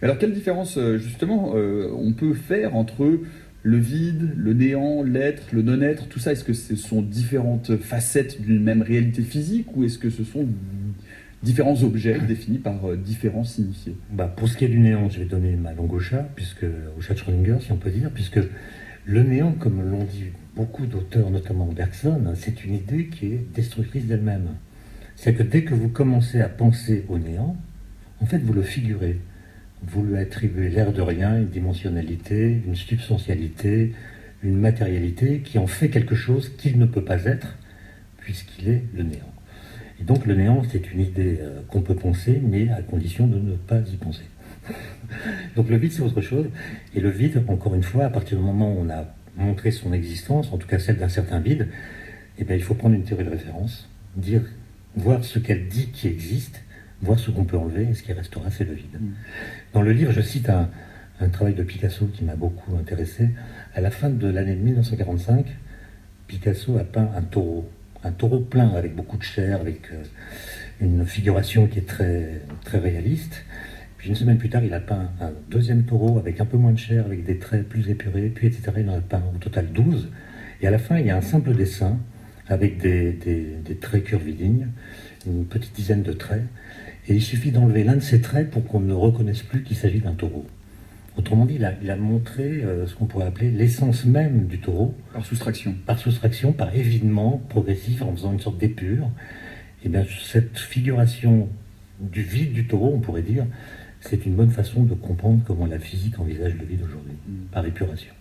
Alors, quelle différence, justement, on peut faire entre le vide, le néant, l'être, le non-être, tout ça? Est-ce que ce sont différentes facettes d'une même réalité physique ou est-ce que ce sont différents objets définis par différents signifiés? Pour ce qui est du néant, je vais donner ma langue au chat de Schrödinger, si on peut dire, puisque le néant, comme l'ont dit beaucoup d'auteurs, notamment Bergson, c'est une idée qui est destructrice d'elle-même. C'est-à-dire que dès que vous commencez à penser au néant, en fait, vous le figurez. Vous lui attribuez l'air de rien, une dimensionnalité, une substantialité, une matérialité qui en fait quelque chose qu'il ne peut pas être, puisqu'il est le néant. Et donc le néant, c'est une idée qu'on peut penser, mais à condition de ne pas y penser. Donc le vide, c'est autre chose. Et le vide, encore une fois, à partir du moment où on a montré son existence, en tout cas celle d'un certain vide, eh bien, il faut prendre une théorie de référence, voir ce qu'elle dit qui existe, voir ce qu'on peut enlever, et ce qui restera, c'est le vide. Dans le livre, je cite un travail de Picasso qui m'a beaucoup intéressé. À la fin de l'année 1945, Picasso a peint un taureau plein avec beaucoup de chair, avec une figuration qui est très, très réaliste. Puis une semaine plus tard, il a peint un deuxième taureau avec un peu moins de chair, avec des traits plus épurés, puis etc. Il en a peint au total 12. Et à la fin, il y a un simple dessin avec des traits curvilignes, une petite dizaine de traits. Et il suffit d'enlever l'un de ces traits pour qu'on ne reconnaisse plus qu'il s'agit d'un taureau. Autrement dit, il a montré ce qu'on pourrait appeler l'essence même du taureau. Par soustraction. Par soustraction, par évidement progressif, en faisant une sorte d'épure. Et bien, cette figuration du vide du taureau, on pourrait dire, c'est une bonne façon de comprendre comment la physique envisage le vide aujourd'hui, par épuration.